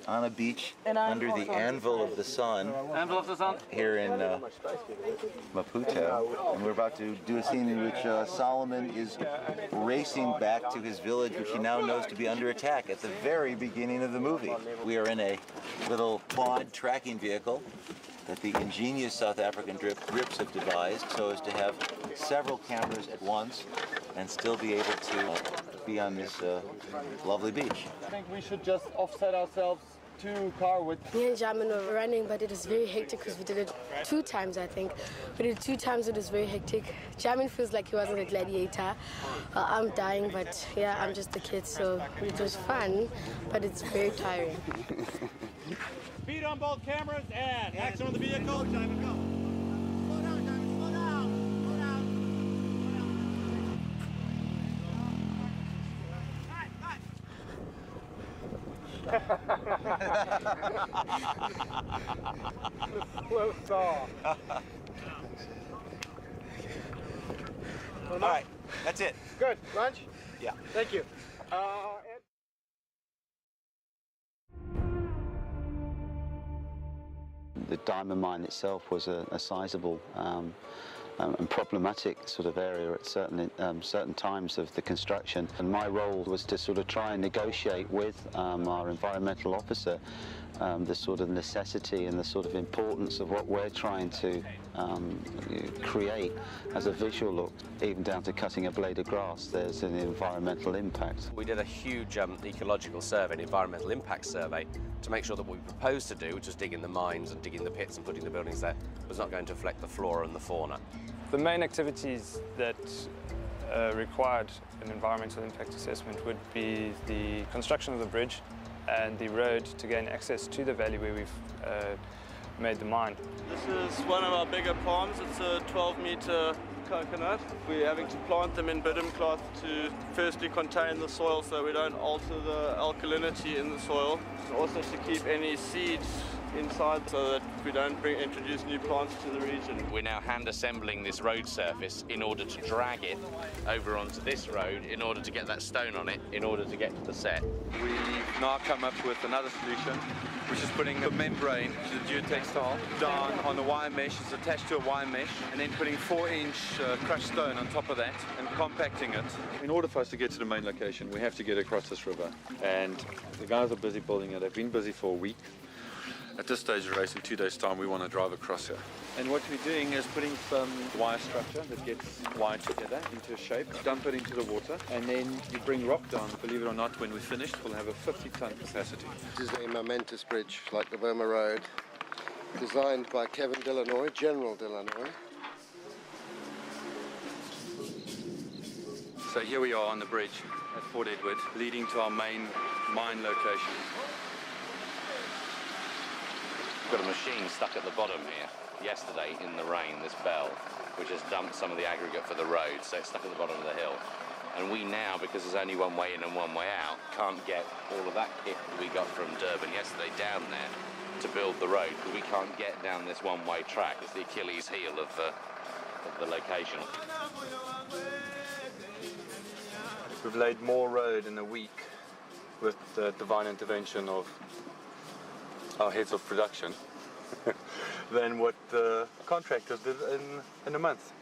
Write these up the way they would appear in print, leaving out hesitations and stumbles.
on a beach under the anvil of the sun. Anvil of the sun? Here in Maputo. And we're about to do a scene in which Solomon is racing back to his village, which he now knows to be under attack at the very beginning of the movie. We are in a little quad tracking vehicle that the ingenious South African grips have devised so as to have several cameras at once and still be able to be on this lovely beach. I think we should just offset ourselves to car width. Me and Jamin were running, but it was very hectic because we did it 2 times, I think. We did it 2 times, it was very hectic. Jamin feels like he wasn't a gladiator. I'm dying, but yeah, I'm just a kid, so it was fun, but it's very tiring. Speed on both cameras and action on the vehicle. Go, Jamin, go. Slow down, Jamin, slow down. Slow down. Slow saw. All right, that's it. Good. Lunch? Yeah. Thank you. The diamond mine itself was a sizable and problematic sort of area at certain times of the construction, and my role was to sort of try and negotiate with our environmental officer the sort of necessity and the sort of importance of what we're trying to create as a visual look. Even down to cutting a blade of grass, there's an environmental impact. We did a huge ecological survey, an environmental impact survey, to make sure that what we proposed to do, which was digging the mines and digging the pits and putting the buildings there, was not going to affect the flora and the fauna. The main activities that required an environmental impact assessment would be the construction of the bridge and the road to gain access to the valley where we've made the mine. This is one of our bigger palms. It's a 12-meter coconut. We're having to plant them in bitumen cloth to firstly contain the soil so we don't alter the alkalinity in the soil. And also to keep any seeds inside so that we don't introduce new plants to the region. We're now hand assembling this road surface in order to drag it over onto this road in order to get that stone on it in order to get to the set. We've now come up with another solution, which is putting a membrane, which is a geotextile, down on the wire mesh. It's attached to a wire mesh, and then putting 4-inch crushed stone on top of that and compacting it. In order for us to get to the main location, we have to get across this river, and the guys are busy building it. They've been busy for a week. At this stage of the race, in 2 days' time, we want to drive across here. And what we're doing is putting some wire structure that gets wired together into a shape, dump it into the water, and then you bring rock down. Believe it or not, when we're finished, we'll have a 50-ton capacity. This is a momentous bridge, like the Burma Road, designed by Kevin Delanoy, General Delanoy. So here we are on the bridge at Fort Edward, leading to our main mine location. We've got a machine stuck at the bottom here. Yesterday in the rain, this bell, which has dumped some of the aggregate for the road, so it's stuck at the bottom of the hill. And we now, because there's only one way in and one way out, can't get all of that kit that we got from Durban yesterday down there to build the road, because we can't get down this one-way track. It's the Achilles heel of the location. We've laid more road in a week with the divine intervention of our heads of production than what the contractors did in a month.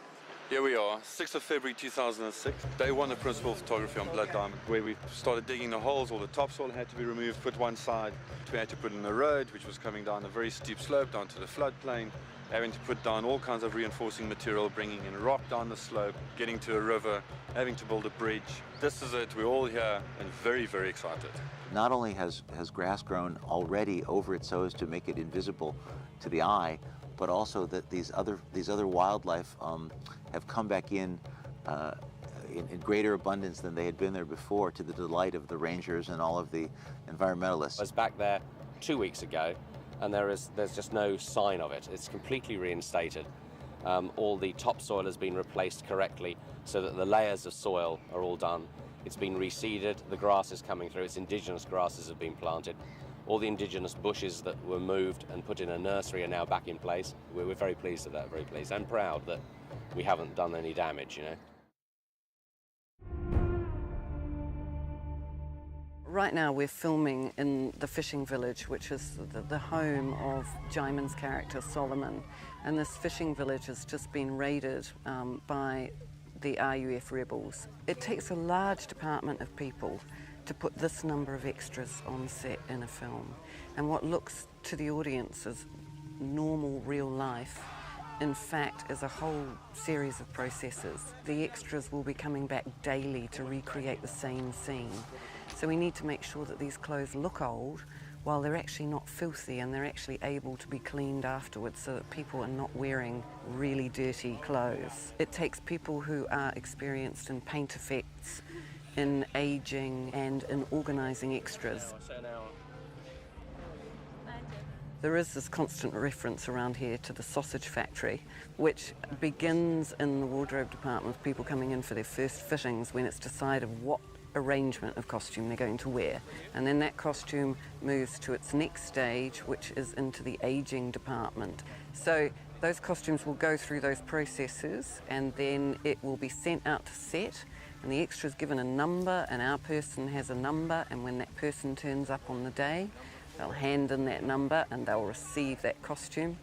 Here we are, 6th of February 2006, day 1 of principal photography on Blood Diamond, where we started digging the holes. All the topsoil had to be removed, put one side. We had to put in a road, which was coming down a very steep slope down to the floodplain, having to put down all kinds of reinforcing material, bringing in rock down the slope, getting to a river, having to build a bridge. This is it. We're all here and very, very excited. Not only has grass grown already over it so as to make it invisible to the eye, but also that these other wildlife have come back in greater abundance than they had been there before, to the delight of the rangers and all of the environmentalists. I was back there 2 weeks ago, and there's just no sign of it. It's completely reinstated. All the topsoil has been replaced correctly so that the layers of soil are all done. It's been reseeded, the grass is coming through, its indigenous grasses have been planted. All the indigenous bushes that were moved and put in a nursery are now back in place. We're very pleased with that, very pleased, and proud that we haven't done any damage, you know. Right now we're filming in the fishing village, which is the home of Jaimin's character Solomon, and this fishing village has just been raided by the RUF rebels. It takes a large department of people to put this number of extras on set in a film, and what looks to the audience as normal real life in fact is a whole series of processes. The extras will be coming back daily to recreate the same scene. So we need to make sure that these clothes look old while they're actually not filthy, and they're actually able to be cleaned afterwards so that people are not wearing really dirty clothes. It takes people who are experienced in paint effects, in aging and in organising extras. There is this constant reference around here to the sausage factory, which begins in the wardrobe department with people coming in for their first fittings when it's decided what arrangement of costume they're going to wear. And then that costume moves to its next stage, which is into the aging department. So those costumes will go through those processes, and then it will be sent out to set, and the extra's given a number, and our person has a number, and when that person turns up on the day, they'll hand in that number and they'll receive that costume,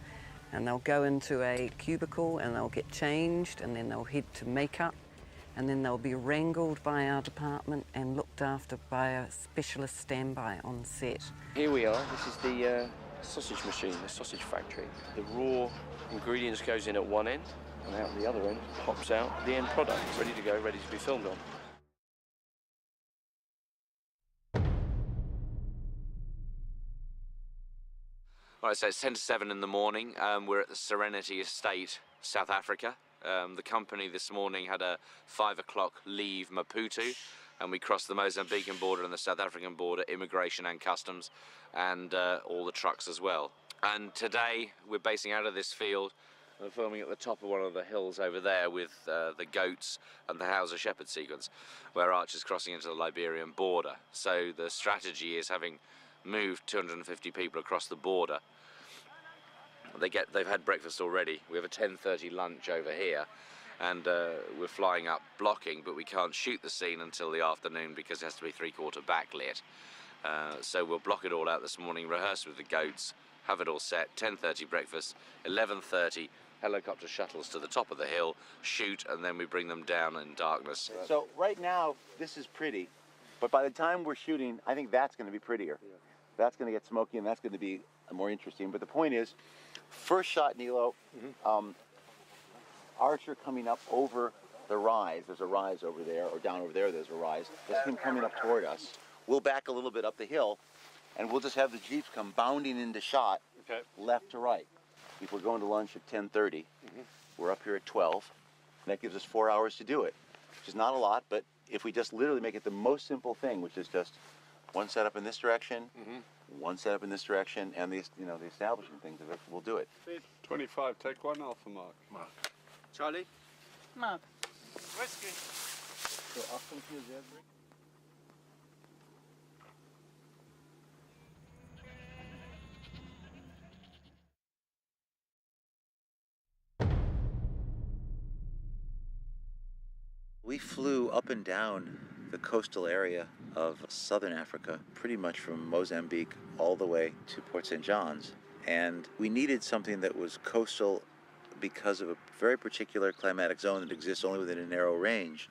and they'll go into a cubicle and they'll get changed, and then they'll head to makeup, and then they'll be wrangled by our department and looked after by a specialist standby on set. Here we are. This is the sausage machine, the sausage factory. The raw ingredients goes in at one end, and out the other end pops out the end product, ready to go, ready to be filmed on. Right, so it's 10 to 7 in the morning. We're at the Serenity Estate, South Africa. The company this morning had a 5 o'clock leave Maputo, and we crossed the Mozambican border and the South African border, immigration and customs, and all the trucks as well. And today we're basing out of this field. We're filming at the top of one of the hills over there with the goats and the Hausa shepherd sequence, where Archer's crossing into the Liberian border. So the strategy is, having moved 250 people across the border, they've had breakfast already. We have a 10:30 lunch over here, and we're flying up blocking, but we can't shoot the scene until the afternoon because it has to be 3/4 backlit. So we'll block it all out this morning, rehearse with the goats, have it all set, 10:30 breakfast, 11:30 helicopter shuttles to the top of the hill, shoot, and then we bring them down in darkness. So right now, this is pretty, but by the time we're shooting, I think that's going to be prettier. Yeah. That's going to get smoky, and that's going to be more interesting. But the point is, first shot, Nilo, Archer coming up over the rise. There's a rise over there, or down over there there's a rise. There's him coming up toward us. We'll back a little bit up the hill, and we'll just have the Jeeps come bounding into shot, left to right. If we're going to lunch at 10:30, we're up here at 12, and that gives us 4 hours to do it, which is not a lot, but if we just literally make it the most simple thing, which is just one setup in this direction, one setup in this direction, and the establishing things of it, we'll do it. 25, take one, Alpha Mark. Mark. Charlie? Mark. Whiskey. So I'll confuse everything. We flew up and down the coastal area of southern Africa, pretty much from Mozambique all the way to Port St. John's. And we needed something that was coastal because of a very particular climatic zone that exists only within a narrow range.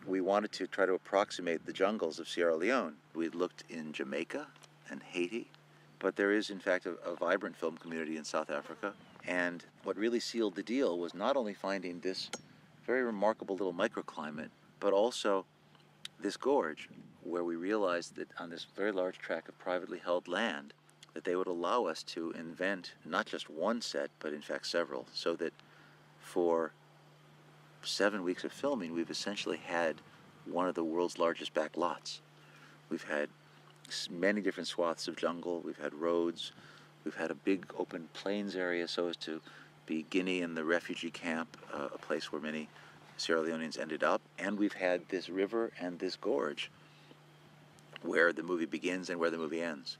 We wanted to try to approximate the jungles of Sierra Leone. We looked in Jamaica and Haiti, but there is in fact a vibrant film community in South Africa. And what really sealed the deal was not only finding this very remarkable little microclimate, but also this gorge, where we realized that on this very large tract of privately held land, that they would allow us to invent not just one set, but in fact several, so that for 7 weeks of filming, we've essentially had one of the world's largest back lots. We've had many different swaths of jungle, we've had roads, we've had a big open plains area so as to be Guinea and the refugee camp, a place where many Sierra Leoneans ended up, and we've had this river and this gorge where the movie begins and where the movie ends.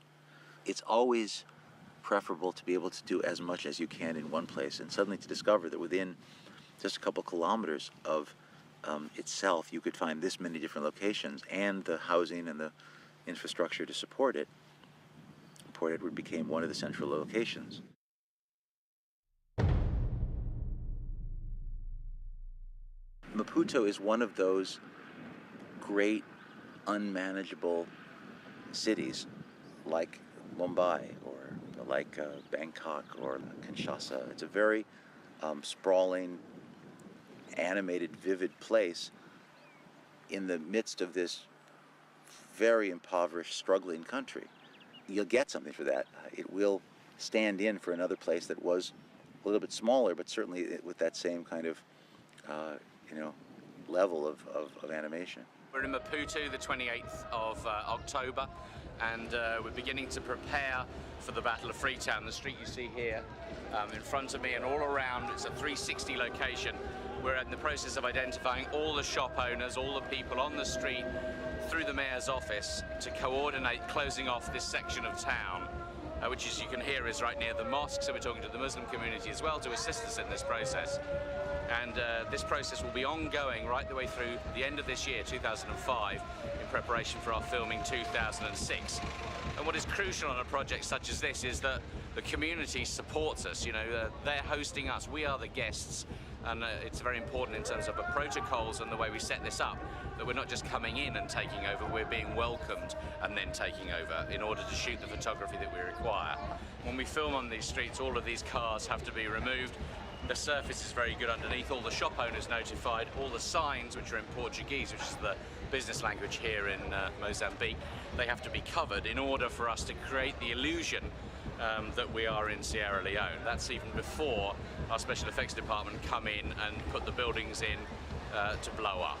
It's always preferable to be able to do as much as you can in one place, and suddenly to discover that within just a couple kilometers of itself you could find this many different locations, and the housing and the infrastructure to support it, Port Edward became one of the central locations. Maputo is one of those great unmanageable cities like Mumbai or like Bangkok or Kinshasa. It's a very sprawling, animated, vivid place in the midst of this very impoverished, struggling country. You'll get something for that. It will stand in for another place that was a little bit smaller, but certainly with that same kind of, level of animation. We're in Maputo, the 28th of October, and we're beginning to prepare for the Battle of Freetown. The street you see here in front of me and all around, it's a 360 location. We're in the process of identifying all the shop owners, all the people on the street, through the mayor's office to coordinate closing off this section of town, which, as you can hear, is right near the mosque. So we're talking to the Muslim community as well to assist us in this process. And this process will be ongoing right the way through the end of this year, 2005, in preparation for our filming 2006. And what is crucial on a project such as this is that the community supports us. You know, they're hosting us, we are the guests, and it's very important in terms of the protocols and the way we set this up, that we're not just coming in and taking over, we're being welcomed and then taking over in order to shoot the photography that we require. When we film on these streets, all of these cars have to be removed. The surface is very good underneath, all the shop owners notified, all the signs, which are in Portuguese, which is the business language here in Mozambique, they have to be covered in order for us to create the illusion that we are in Sierra Leone. That's even before our special effects department come in and put the buildings in to blow up.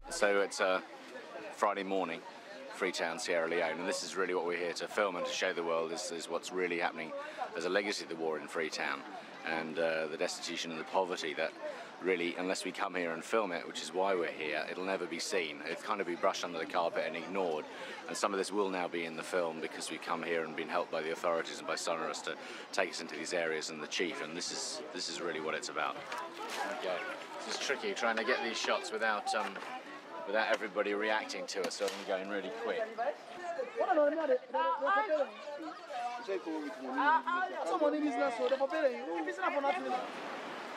So it's Friday morning, Freetown, Sierra Leone, and this is really what we're here to film and to show the world is what's really happening as a legacy of the war in Freetown, and the destitution and the poverty that really, unless we come here and film it, which is why we're here, it'll never be seen. It'll kind of be brushed under the carpet and ignored, and some of this will now be in the film because we've come here and been helped by the authorities and by Sonorous to take us into these areas and the chief, and this is really what it's about. Okay, this is tricky, trying to get these shots without everybody reacting to us, so I'm going really quick.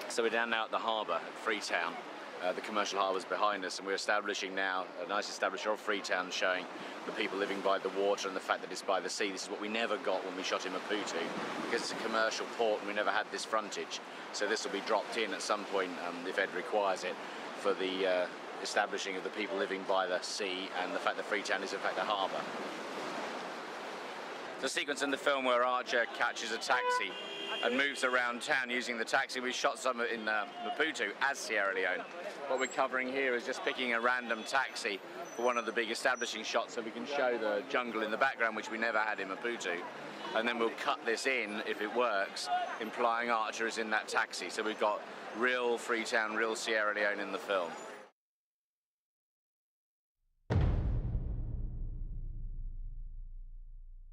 So we're down now at the harbour at Freetown. The commercial harbour's behind us, and we're establishing now a nice establishment of Freetown, showing the people living by the water and the fact that it's by the sea. This is what we never got when we shot in Maputo, because it's a commercial port and we never had this frontage. So this will be dropped in at some point, if Ed requires it, for the establishing of the people living by the sea and the fact that Freetown is in fact a harbour. The sequence in the film where Archer catches a taxi and moves around town using the taxi, we shot some in Maputo as Sierra Leone. What we're covering here is just picking a random taxi for one of the big establishing shots so we can show the jungle in the background, which we never had in Maputo. And then we'll cut this in, if it works, implying Archer is in that taxi. So we've got real Freetown, real Sierra Leone in the film.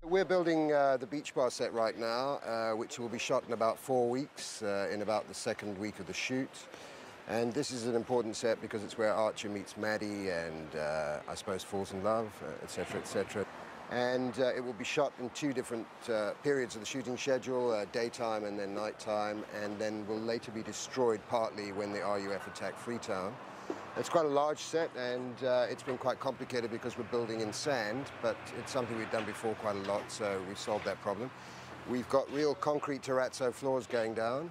We're building the beach bar set right now, which will be shot in about 4 weeks, in about the second week of the shoot. And this is an important set because it's where Archer meets Maddie and I suppose falls in love, etc., etc. And it will be shot in 2 different periods of the shooting schedule, daytime and then nighttime, and then will later be destroyed partly when the RUF attack Freetown. It's quite a large set, and it's been quite complicated because we're building in sand, but it's something we've done before quite a lot, so we've solved that problem. We've got real concrete terrazzo floors going down,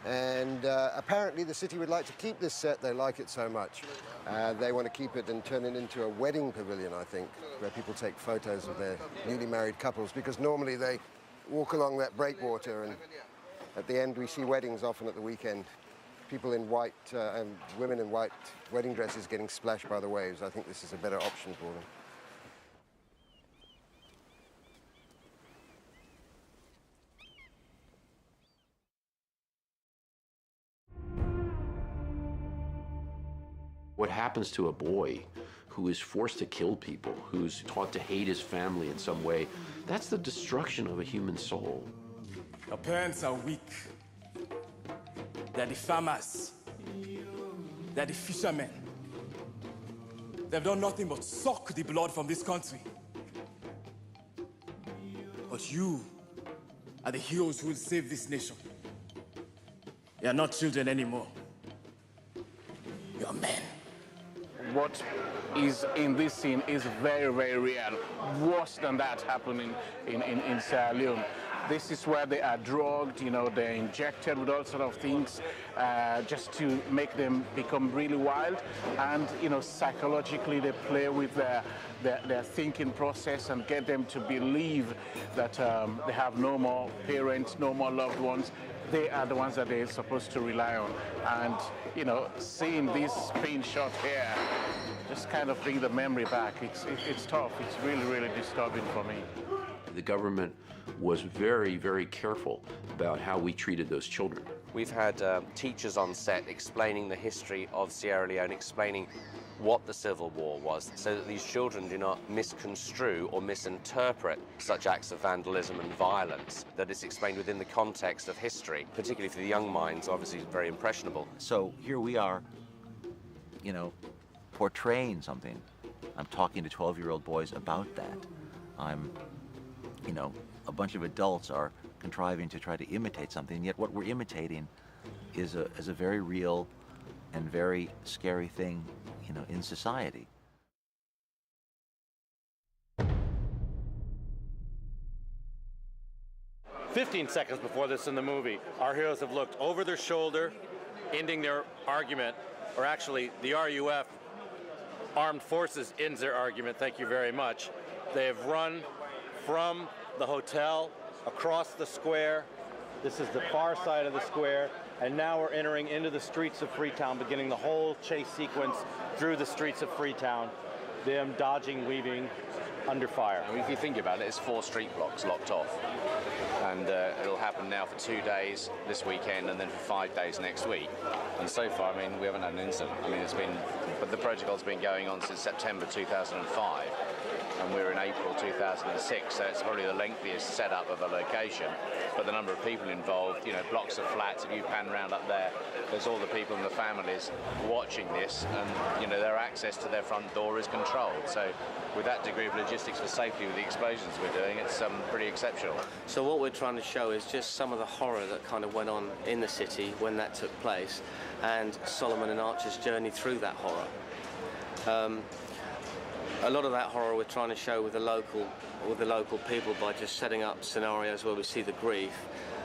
and apparently the city would like to keep this set. They like it so much. They want to keep it and turn it into a wedding pavilion, I think, where people take photos of their newly married couples, because normally they walk along that breakwater, and at the end we see weddings often at the weekend. People in white, and women in white wedding dresses getting splashed by the waves. I think this is a better option for them. What happens to a boy who is forced to kill people, who's taught to hate his family in some way, that's the destruction of a human soul. Your parents are weak. They're the farmers. They're the fishermen. They've done nothing but suck the blood from this country. But you are the heroes who will save this nation. You are not children anymore. You are men. What is in this scene is very, very real. Worse than that happening in Sierra Leone. This is where they are drugged, you know, they're injected with all sort of things just to make them become really wild. And, you know, psychologically they play with their thinking process and get them to believe that they have no more parents, no more loved ones. They are the ones that they're supposed to rely on. And, you know, seeing this being shot here, just kind of bring the memory back. It's tough. It's really, really disturbing for me. The government was very, very careful about how we treated those children. We've had teachers on set explaining the history of Sierra Leone, explaining what the Civil War was, so that these children do not misconstrue or misinterpret such acts of vandalism and violence, that it's explained within the context of history, particularly for the young minds, obviously very impressionable. So here we are, you know, portraying something. I'm talking to 12-year-old boys about that. You know, a bunch of adults are contriving to try to imitate something, yet what we're imitating is a very real and very scary thing, you know, in society. "15 seconds before this in the movie, our heroes have looked over their shoulder, ending their argument, or actually the RUF, Armed Forces, ends their argument, thank you very much. They have run from the hotel across the square. This is the far side of the square, and now we're entering into the streets of Freetown, beginning the whole chase sequence through the streets of Freetown, them dodging, weaving, under fire. I mean, if you think about it, it's 4 street blocks locked off, and it'll happen now for 2 days this weekend, and then for 5 days next week. And so far, I mean, we haven't had an incident. I mean, but the protocol's been going on since September 2005. And we're in April 2006, so it's probably the lengthiest setup of a location. But the number of people involved, you know, blocks of flats, if you pan around up there, there's all the people and the families watching this, and, you know, their access to their front door is controlled. So with that degree of logistics for safety with the explosions we're doing, it's pretty exceptional. So what we're trying to show is just some of the horror that kind of went on in the city when that took place, and Solomon and Archer's journey through that horror. A lot of that horror we're trying to show with the local people by just setting up scenarios where we see the grief,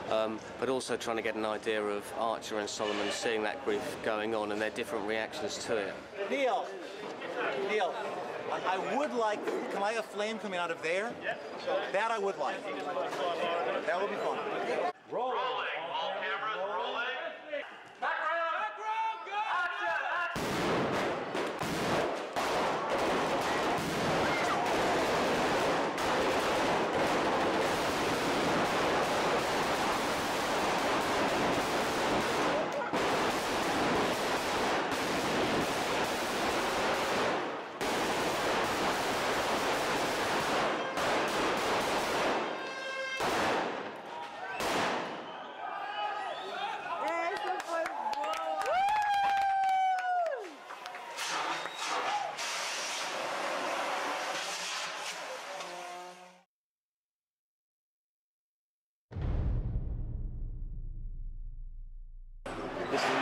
but also trying to get an idea of Archer and Solomon seeing that grief going on and their different reactions to it. Neil, I would like, can I have flame coming out of there? That I would like. That would be fun. Rolling. All cameras rolling. Background, go!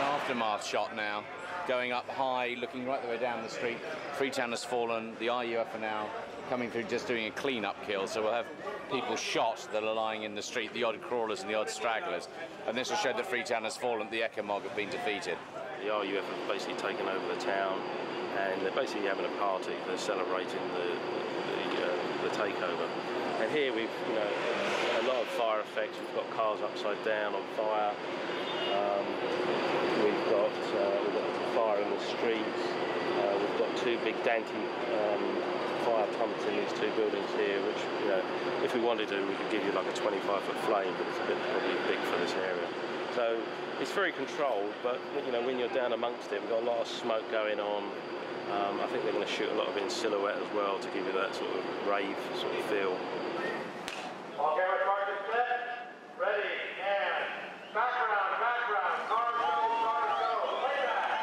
Aftermath shot now, going up high, looking right the way down the street. Freetown has fallen. The RUF are now coming through, just doing a clean-up kill. So we'll have people shot that are lying in the street, the odd crawlers and the odd stragglers. And this will show that Freetown has fallen. The Ecomog have been defeated. The RUF have basically taken over the town, and they're basically having a party. They're celebrating the takeover. And here we've, you know, a lot of fire effects. We've got cars upside down on fire. We've got fire in the streets. We've got 2 big Dante fire pumps in these 2 buildings here, which, you know, if we wanted to, we could give you like a 25-foot flame, but it's a bit probably big for this area. So it's very controlled, but, you know, when you're down amongst it, we've got a lot of smoke going on. I think they're going to shoot a lot of it in silhouette as well to give you that sort of rave sort of feel. All camera charges set. Ready, and background, cars go, playback.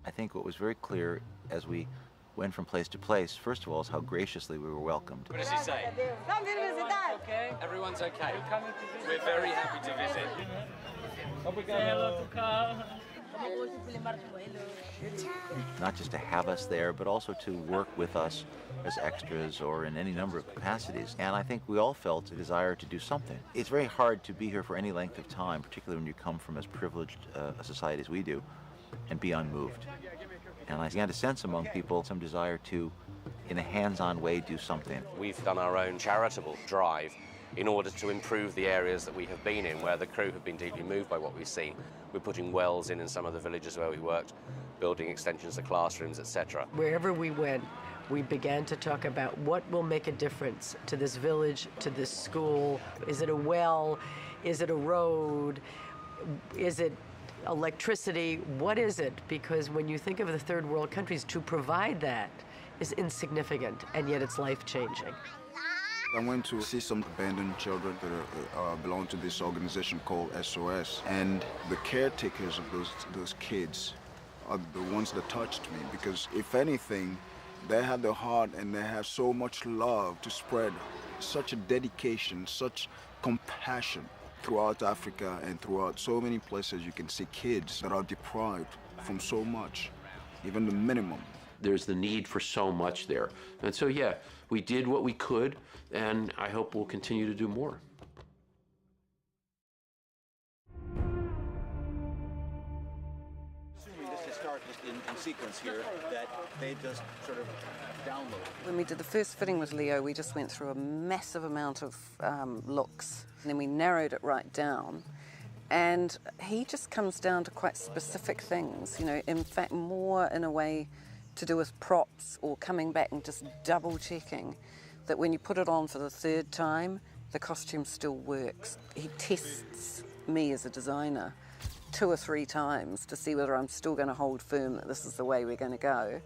I think what was very clear as we went from place to place, first of all, is how graciously we were welcomed. What does he say? Everyone's okay. Everyone's okay. We're very happy to visit. Not just to have us there, but also to work with us as extras or in any number of capacities. And I think we all felt a desire to do something. It's very hard to be here for any length of time, particularly when you come from as privileged a society as we do, and be unmoved. And I began to sense among people some desire to, in a hands-on way, do something. We've done our own charitable drive in order to improve the areas that we have been in, where the crew have been deeply moved by what we've seen. We're putting wells in some of the villages where we worked, building extensions to classrooms, etc. Wherever we went, we began to talk about what will make a difference to this village, to this school. Is it a well? Is it a road? Is it electricity? What is it? Because when you think of the third world countries, to provide that is insignificant, and yet it's life-changing. I went to see some abandoned children that belong to this organization called SOS, and the caretakers of those kids are the ones that touched me, because if anything, they have the heart and they have so much love to spread, such a dedication, such compassion. Throughout Africa and throughout so many places, you can see kids that are deprived from so much, even the minimum. There's the need for so much there. And so, yeah, we did what we could, and I hope we'll continue to do more. Assuming this is start just in sequence here, that they just sort of download. When we did the first fitting with Leo, we just went through a massive amount of looks, and then we narrowed it right down. And he just comes down to quite specific things, you know, in fact, more in a way to do with props or coming back and just double checking that when you put it on for the third time, the costume still works. He tests me as a designer 2 or 3 times to see whether I'm still going to hold firm that this is the way we're going to go.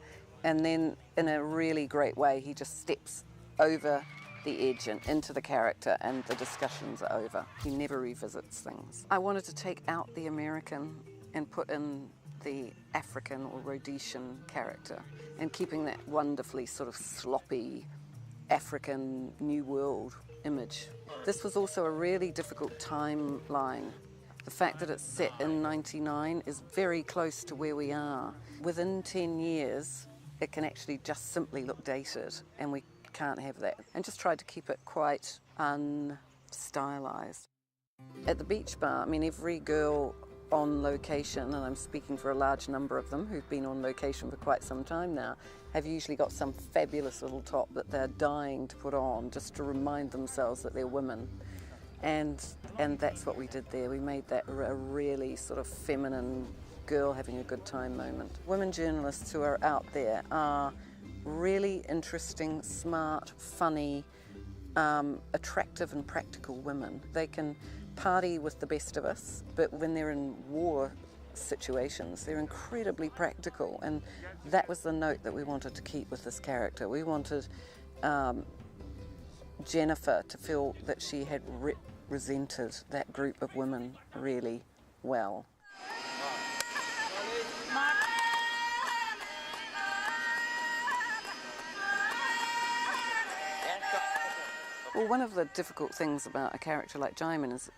And then in a really great way, he just steps over the edge and into the character, and the discussions are over. He never revisits things. I wanted to take out the American and put in the African or Rhodesian character, and keeping that wonderfully sort of sloppy African New World image. This was also a really difficult timeline. The fact that it's set in '99 is very close to where we are. Within 10 years, it can actually just simply look dated, and we can't have that. And just tried to keep it quite unstylized. At the beach bar, I mean, every girl on location, and I'm speaking for a large number of them who've been on location for quite some time now, have usually got some fabulous little top that they're dying to put on just to remind themselves that they're women. And that's what we did there. We made that a really sort of feminine girl having a good time moment. Women journalists who are out there are really interesting, smart, funny, attractive and practical women. They can party with the best of us, but when they're in war situations, they're incredibly practical, and that was the note that we wanted to keep with this character. We wanted Jennifer to feel that she had represented that group of women really well. Well, one of the difficult things about a character like Jaimin is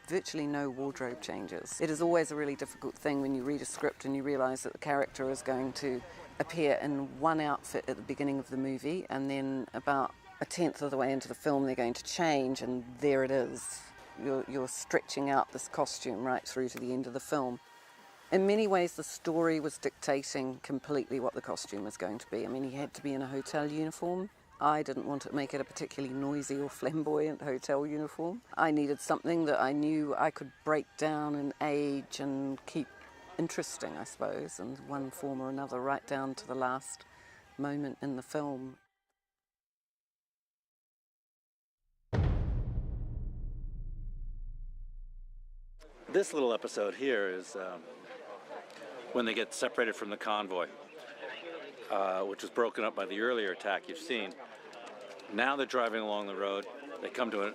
virtually no wardrobe changes. It is always a really difficult thing when you read a script and you realise that the character is going to appear in one outfit at the beginning of the movie, and then about 1/10 of the way into the film they're going to change, and there it is. You're stretching out this costume right through to the end of the film. In many ways, the story was dictating completely what the costume was going to be. I mean, he had to be in a hotel uniform. I didn't want to make it a particularly noisy or flamboyant hotel uniform. I needed something that I knew I could break down in age and keep interesting, I suppose, in one form or another, right down to the last moment in the film. This little episode here is when they get separated from the convoy, which was broken up by the earlier attack you've seen. Now they're driving along the road. They come to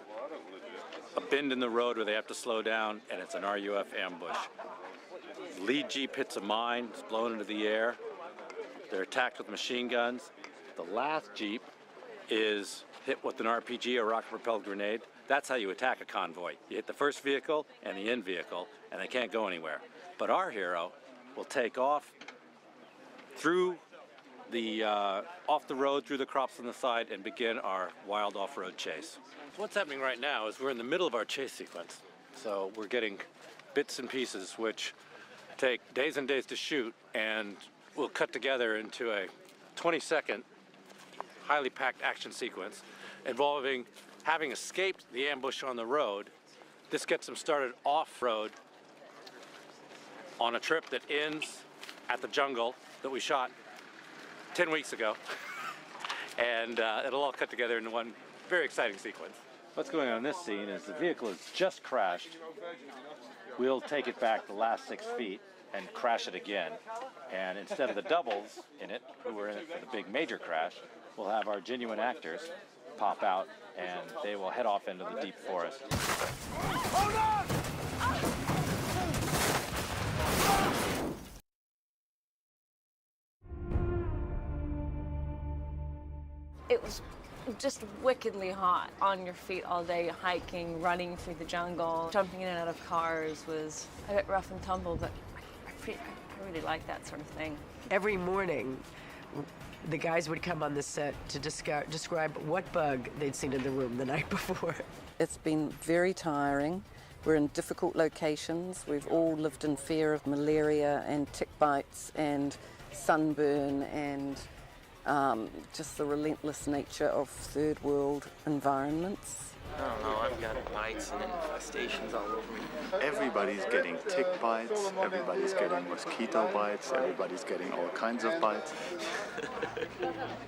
a bend in the road where they have to slow down, and it's an RUF ambush. lead jeep hits a mine, it's blown into the air. They're attacked with machine guns. The last jeep is hit with an RPG, a rocket-propelled grenade. That's how you attack a convoy. You hit the first vehicle and the end vehicle, and they can't go anywhere. But our hero will take off through the off the road, through the crops on the side, and begin our wild off-road chase. What's happening right now is we're in the middle of our chase sequence. So we're getting bits and pieces which take days and days to shoot, and we'll cut together into a 20-second, highly packed action sequence involving having escaped the ambush on the road. This gets them started off-road on a trip that ends at the jungle that we shot 10 weeks ago. And it'll all cut together into one very exciting sequence. What's going on in this scene is the vehicle has just crashed. We'll take it back the last 6 feet and crash it again. And instead of the doubles in it, who were in it for the big major crash, we'll have our genuine actors pop out and they will head off into the deep forest. Hold on! It was just wickedly hot. On your feet all day, hiking, running through the jungle, jumping in and out of cars was a bit rough and tumble, but I really like that sort of thing. Every morning, the guys would come on the set to describe what bug they'd seen in the room the night before. It's been very tiring. We're in difficult locations. We've all lived in fear of malaria and tick bites and sunburn and just the relentless nature of third world environments. I don't know, I've got bites and infestations all over me. Everybody's getting tick bites, everybody's getting mosquito bites, everybody's getting all kinds of bites.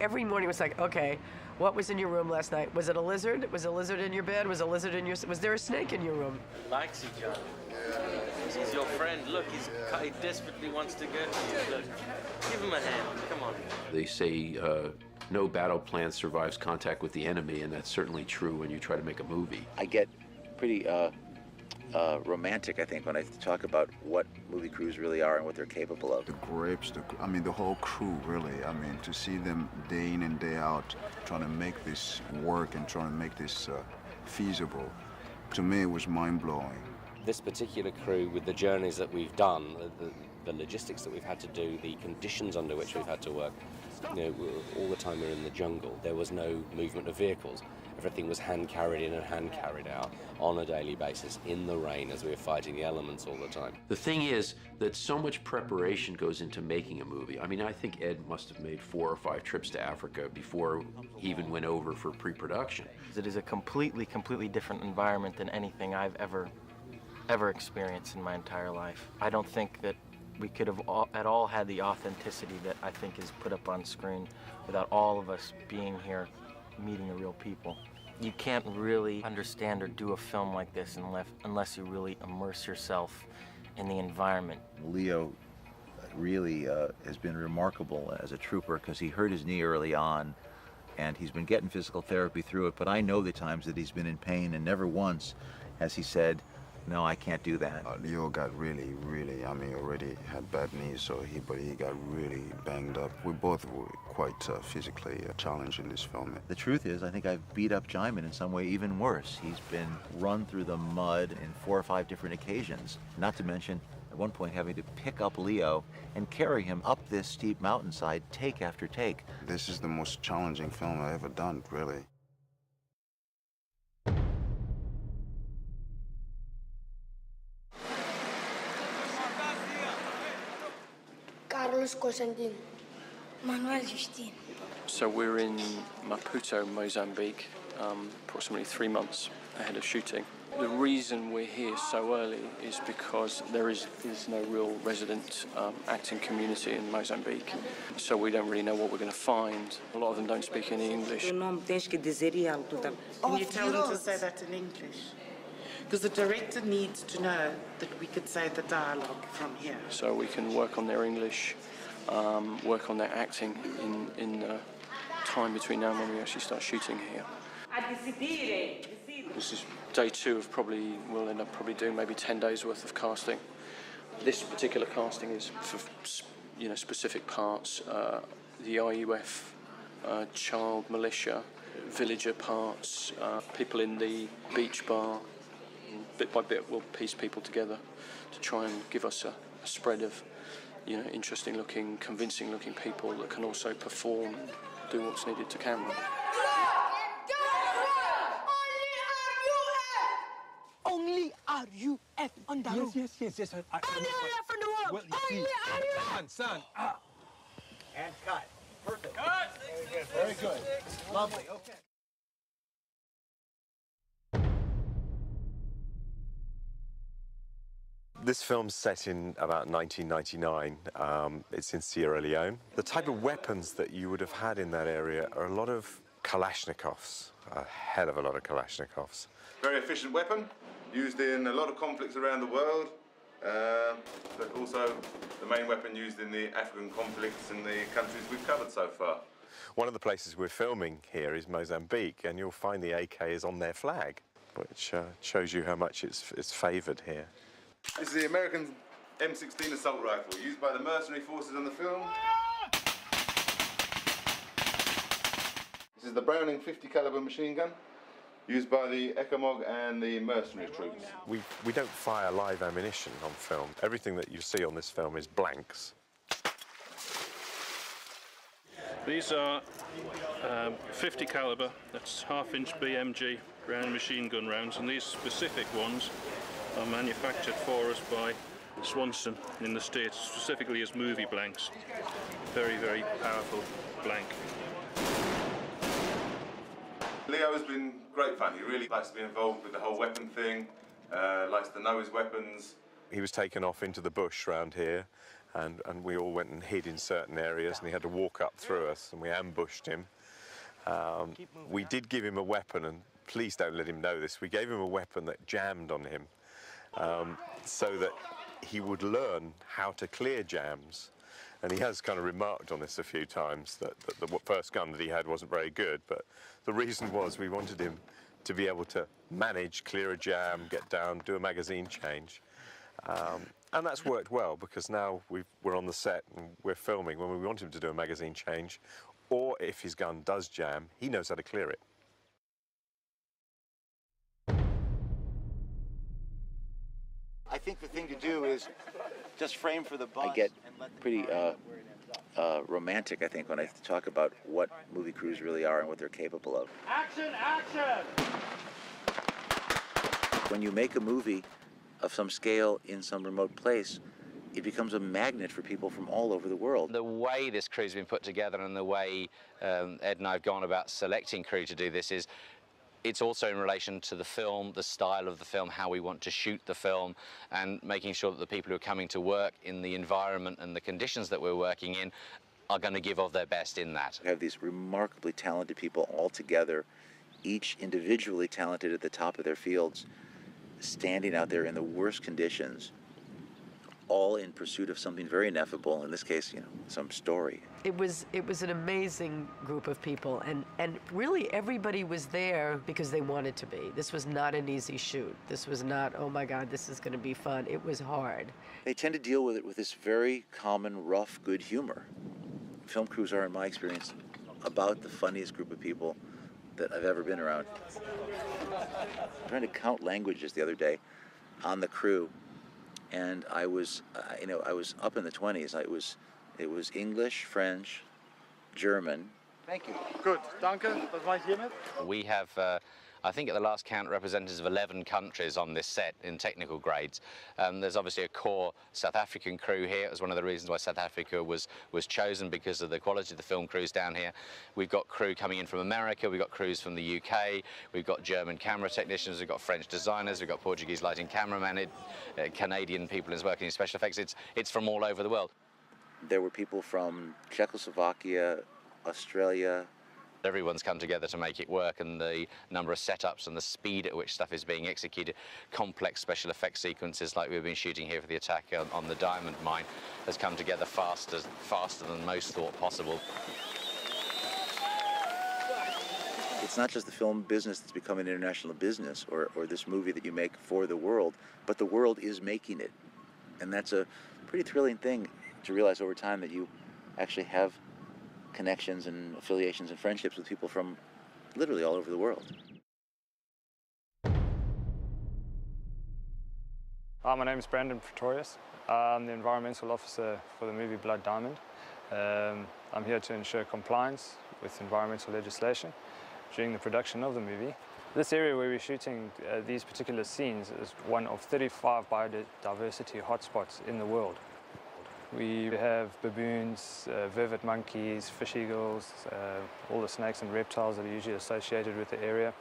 Every morning was like, okay, what was in your room last night? Was it a lizard? Was a lizard in your bed? Was a lizard in your... Was there a snake in your room? He likes each other. He's your friend. Look, he desperately wants to get to you. Look, give him a hand. Come on. They say no battle plan survives contact with the enemy, and that's certainly true when you try to make a movie. I get pretty romantic, I think, when I talk about what movie crews really are and what they're capable of. The grips, the whole crew, really. To see them day in and day out trying to make this work and trying to make this feasible, to me it was mind-blowing. This particular crew, with the journeys that we've done, the logistics that we've had to do, the conditions under which we've had to work, all the time we were in the jungle. There was no movement of vehicles. Everything was hand carried in and hand carried out on a daily basis in the rain as we were fighting the elements all the time. The thing is that so much preparation goes into making a movie. I think Ed must have made 4 or 5 trips to Africa before he even went over for pre-production. It is a completely different environment than anything I've ever experienced in my entire life. I don't think that we could have at all had the authenticity that I think is put up on screen without all of us being here, meeting the real people. You can't really understand or do a film like this unless you really immerse yourself in the environment. Leo really has been remarkable as a trooper because he hurt his knee early on and he's been getting physical therapy through it, but I know the times that he's been in pain and never once has he said, no, I can't do that. Leo got really, already had bad knees, but he got really banged up. We both were quite physically challenged in this film. The truth is, I think I've beat up Jaimin in some way even worse. He's been run through the mud in 4 or 5 different occasions, not to mention at one point having to pick up Leo and carry him up this steep mountainside take after take. This is the most challenging film I've ever done, really. Manuel Justin. So we're in Maputo, Mozambique, approximately 3 months ahead of shooting. The reason we're here so early is because there is no real resident acting community in Mozambique, so we don't really know what we're going to find. A lot of them don't speak any English. Can you tell them to say that in English? Because the director needs to know that we could say the dialogue from here. So we can work on their English, work on their acting in time between now and when we actually start shooting here. This is day 2 of we'll end up doing maybe 10 days worth of casting. This particular casting is for specific parts. The RUF child militia, villager parts, people in the beach bar. Bit by bit, we'll piece people together to try and give us a spread of, interesting-looking, convincing-looking people that can also perform and do what's needed to camera. Only RUF on the road. Yes. Only RUF on the road. Well, only RUF. Son. And cut. Perfect. Cut. Very good. Lovely. Okay. This film's set in about 1999. It's in Sierra Leone. The type of weapons that you would have had in that area are a lot of Kalashnikovs, a hell of a lot of Kalashnikovs. Very efficient weapon, used in a lot of conflicts around the world, but also the main weapon used in the African conflicts in the countries we've covered so far. One of the places we're filming here is Mozambique, and you'll find the AK is on their flag, which shows you how much it's favoured here. This is the American M16 assault rifle, used by the mercenary forces on the film. This is the Browning 50 caliber machine gun, used by the ECOMOG and the mercenary troops. We don't fire live ammunition on film. Everything that you see on this film is blanks. These are 50 caliber, that's half-inch BMG round machine gun rounds, and these specific ones are manufactured for us by Swanson in the States, specifically as movie blanks. Very, very powerful blank. Leo has been great fun. He really likes to be involved with the whole weapon thing, likes to know his weapons. He was taken off into the bush around here, and we all went and hid in certain areas, and he had to walk up through us, and we ambushed him. We did give him a weapon, and please don't let him know this, we gave him a weapon that jammed on him, so that he would learn how to clear jams. And he has kind of remarked on this a few times, that the first gun that he had wasn't very good, but the reason was we wanted him to be able to manage, clear a jam, get down, do a magazine change. And that's worked well, because now we're on the set and we're filming. When we want him to do a magazine change, or if his gun does jam, he knows how to clear it. I think the thing to do is just frame for the bus. I get pretty romantic, I think, when I talk about what movie crews really are and what they're capable of. Action, action! When you make a movie of some scale in some remote place, it becomes a magnet for people from all over the world. The way this crew's been put together and the way Ed and I have gone about selecting crew to do this is, it's also in relation to the film, the style of the film, how we want to shoot the film, and making sure that the people who are coming to work in the environment and the conditions that we're working in are going to give of their best in that. We have these remarkably talented people all together, each individually talented at the top of their fields, standing out there in the worst conditions, all in pursuit of something very ineffable, in this case, some story. It was an amazing group of people, and really everybody was there because they wanted to be. This was not an easy shoot. This was not, oh my God, this is going to be fun. It was hard. They tend to deal with it with this very common, rough, good humor. Film crews are, in my experience, about the funniest group of people that I've ever been around. I'm trying to count languages the other day on the crew, and I was up in the 20s. It was English, French, German. Thank you. Good. Danke. Das war ich hiermit. We have, I think at the last count, representatives of 11 countries on this set in technical grades. There's obviously a core South African crew here. It was one of the reasons why South Africa was chosen, because of the quality of the film crews down here. We've got crew coming in from America, we've got crews from the UK, we've got German camera technicians, we've got French designers, we've got Portuguese lighting cameramen, Canadian people who's working in special effects. It's from all over the world. There were people from Czechoslovakia, Australia. Everyone's come together to make it work, and the number of setups and the speed at which stuff is being executed, complex special effects sequences like we've been shooting here for the attack on the diamond mine, has come together faster than most thought possible. It's not just the film business that's become an international business, or this movie that you make for the world, but the world is making it. And that's a pretty thrilling thing to realize over time, that you actually have connections and affiliations and friendships with people from literally all over the world. My name is Brandon Pretorius. I'm the environmental officer for the movie Blood Diamond. I'm here to ensure compliance with environmental legislation during the production of the movie. This area where we're shooting these particular scenes is one of 35 biodiversity hotspots in the world. We have baboons, vervet monkeys, fish eagles, all the snakes and reptiles that are usually associated with the area.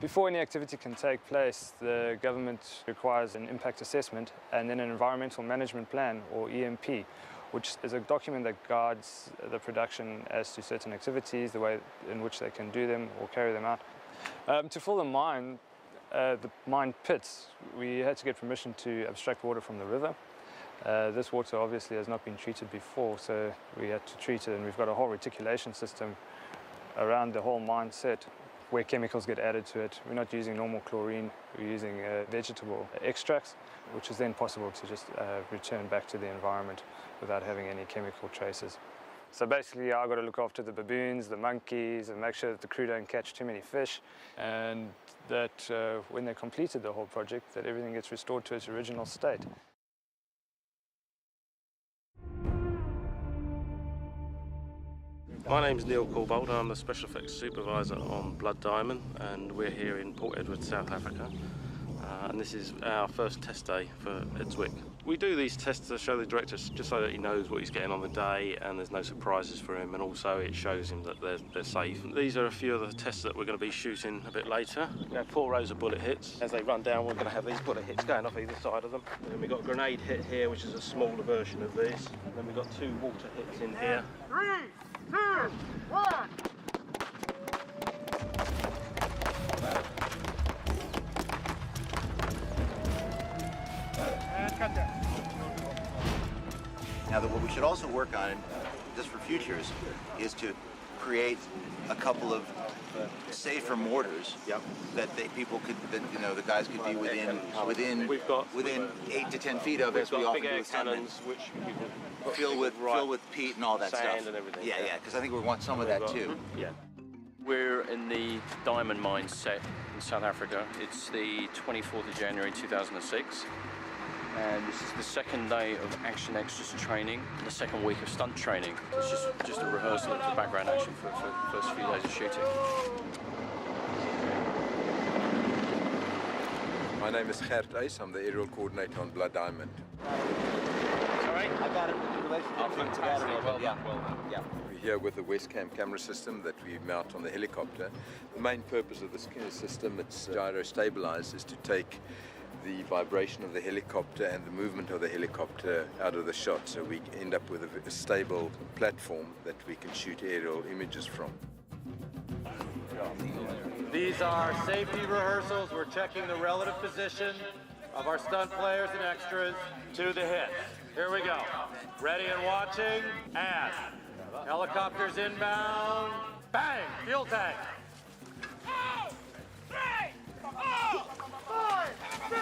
Before any activity can take place, the government requires an impact assessment and then an environmental management plan, or EMP, which is a document that guides the production as to certain activities, the way in which they can do them or carry them out. To fill the mine pits, we had to get permission to abstract water from the river. This water obviously has not been treated before, so we had to treat it, and we've got a whole reticulation system around the whole mine set where chemicals get added to it. We're not using normal chlorine, we're using vegetable extracts, which is then possible to just return back to the environment without having any chemical traces. So basically, I've got to look after the baboons, the monkeys, and make sure that the crew don't catch too many fish, and that when they completed the whole project, that everything gets restored to its original state. My name's Neil Corbold. I'm the Special Effects Supervisor on Blood Diamond, and we're here in Port Edward, South Africa. And this is our first test day for Edswick. We do these tests to show the director just so that he knows what he's getting on the day and there's no surprises for him, and also it shows him that they're safe. These are a few of the tests that we're going to be shooting a bit later. We have 4 rows of bullet hits. As they run down, we're going to have these bullet hits going off either side of them. And then we've got a grenade hit here, which is a smaller version of this. And then we've got 2 water hits in here. 3, 2, 1. And cut that. Now, what we should also work on, just for futures, is to create a couple of safer mortars that people could, the guys could be within 8 to 10 feet of, as we often do with cannons, which you can fill with peat and all that sand stuff. And everything. Yeah, because I think we want some of that too. Yeah. We're in the diamond mine set in South Africa. It's the 24th of January 2006. And this is the second day of action extras training, the second week of stunt training. It's just a rehearsal of the background action for the first few days of shooting. My name is Gert Uys. I'm the aerial coordinator on Blood Diamond. Sorry? I got it in relation to that. Yeah. We're here with the Westcam camera system that we mount on the helicopter. The main purpose of this system, it's gyro stabilized, is to take the vibration of the helicopter and the movement of the helicopter out of the shot, so we end up with a stable platform that we can shoot aerial images from. These are safety rehearsals. We're checking the relative position of our stunt players and extras to the hit. Here we go. Ready and watching, and helicopters inbound, bang, fuel tank. 3, 4, 5, 6,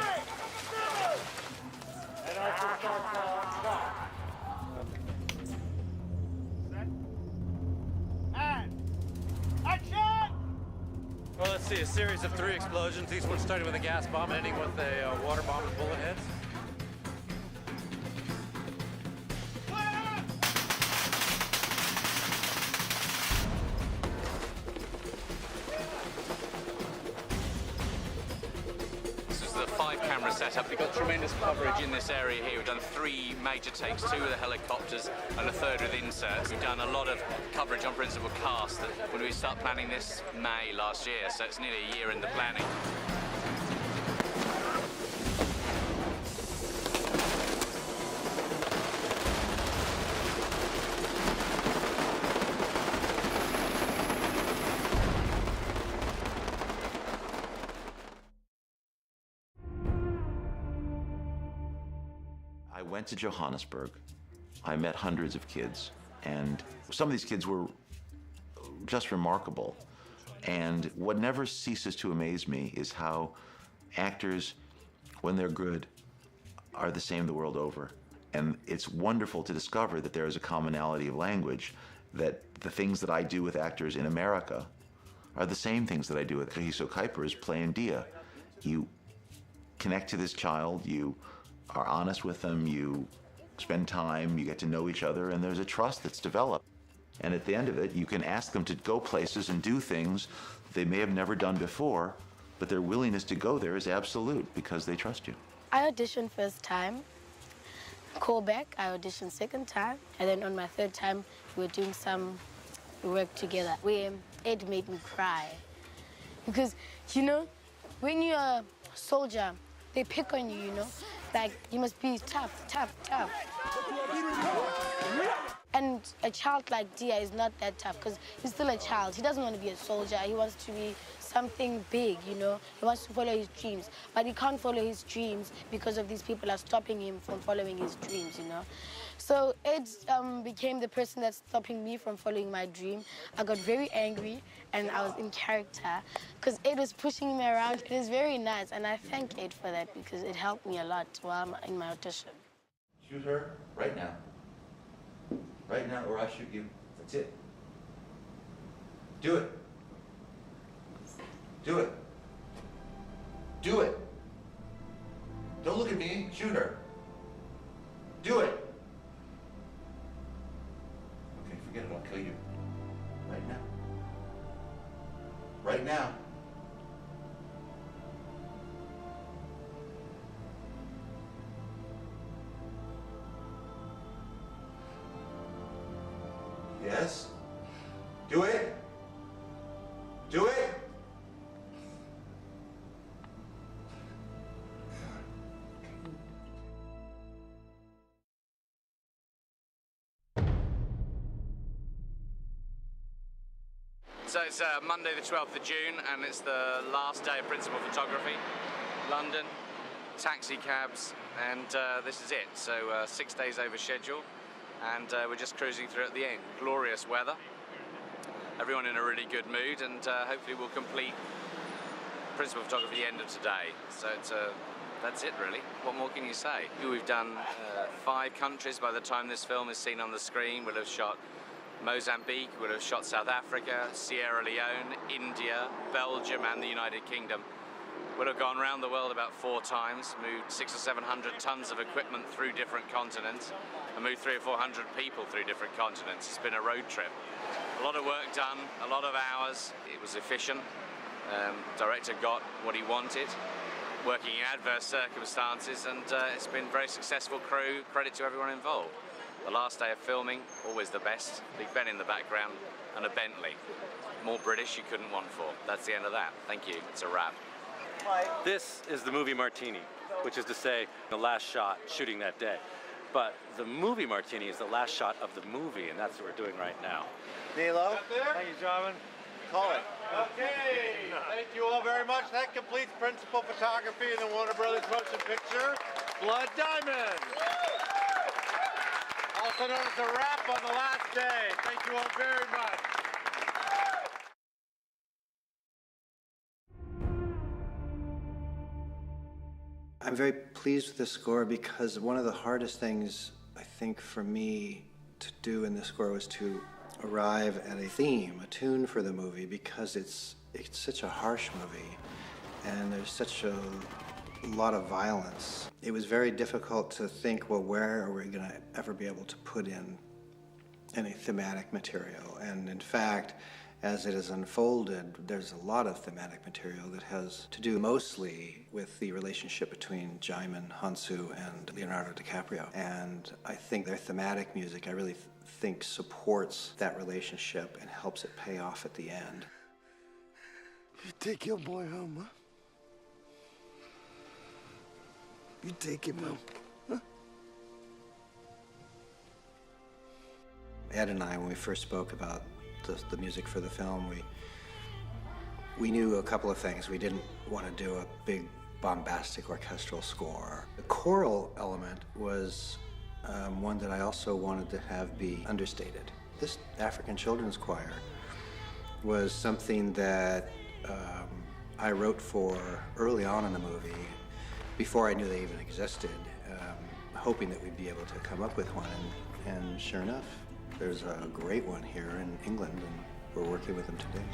7. And our start clock. Set. And action! Well, let's see, a series of 3 explosions, each one starting with a gas bomb, ending with a water bomb with bullet hits. This is the 5-camera setup. We've got tremendous coverage in this area here. We've done 3 major takes, 2 with the helicopters and a 3rd with inserts. We've done a lot of coverage on principal cast when we start planning this May last year, so it's nearly a year in the planning. I went to Johannesburg. I met hundreds of kids, and some of these kids were just remarkable. And what never ceases to amaze me is how actors, when they're good, are the same the world over. And it's wonderful to discover that there is a commonality of language, that the things that I do with actors in America are the same things that I do with Kahiso Kuiper's play in Dia. You connect to this child, you are honest with them, you spend time, you get to know each other, and there's a trust that's developed. And at the end of it, you can ask them to go places and do things they may have never done before, but their willingness to go there is absolute because they trust you. I auditioned first time. Call back, I auditioned second time. And then on my third time, we were doing some work together where Ed made me cry. Because, you know, when you're a soldier, they pick on you, you know? Like, you must be tough, tough, tough. And a child like Dia is not that tough because he's still a child. He doesn't want to be a soldier. He wants to be something big, you know? He wants to follow his dreams. But he can't follow his dreams because of these people are stopping him from following his dreams, you know? So Ed became the person that's stopping me from following my dream. I got very angry and I was in character because Ed was pushing me around. It was very nice and I thank Ed for that because it helped me a lot while I'm in my audition. Shoot her right now. Right now, or I shoot you. That's it. Do it. Do it. Do it. Don't look at me. Shoot her. Do it. Okay, forget it. I'll kill you. Right now. Right now. Yes? Do it? Do it? So it's Monday the 12th of June and it's the last day of principal photography. London, taxi cabs, and this is it. So 6 days over schedule. And we're just cruising through at the end. Glorious weather. Everyone in a really good mood, and hopefully we'll complete principal photography at the end of today. So that's it really. What more can you say? We've done 5 countries by the time this film is seen on the screen. We'll have shot Mozambique, we'll have shot South Africa, Sierra Leone, India, Belgium, and the United Kingdom. We'll have gone around the world about 4 times, moved 600 or 700 tons of equipment through different continents, and moved 300 or 400 people through different continents. It's been a road trip. A lot of work done, a lot of hours. It was efficient. Director got what he wanted, working in adverse circumstances, and it's been a very successful crew. Credit to everyone involved. The last day of filming, always the best. Big Ben in the background, and a Bentley. More British you couldn't want for. That's the end of that. Thank you. It's a wrap. This is the movie Martini, which is to say the last shot shooting that day. But the movie Martini is the last shot of the movie, and that's what we're doing right now. Nilo? Thank you, Jarman. Call it. Okay. Thank you all very much. That completes principal photography in the Warner Brothers motion picture, Blood Diamond. Also known as a wrap on the last day. Thank you all very much. I'm very pleased with this score because one of the hardest things, I think, for me to do in this score was to arrive at a theme, a tune for the movie, because it's such a harsh movie and there's such a lot of violence. It was very difficult to think, well, where are we going to ever be able to put in any thematic material? And in fact, as it has unfolded, there's a lot of thematic material that has to do mostly with the relationship between Djimon Hounsou and Leonardo DiCaprio. And I think their thematic music, I really think, supports that relationship and helps it pay off at the end. You take your boy home, huh? You take him home, huh? Ed and I, when we first spoke about the music for the film, we knew a couple of things. We didn't want to do a big bombastic orchestral score. The choral element was one that I also wanted to have be understated. This African children's choir was something that I wrote for early on in the movie, before I knew they even existed. hoping that we'd be able to come up with one, and sure enough, there's a great one here in England, and we're working with them today.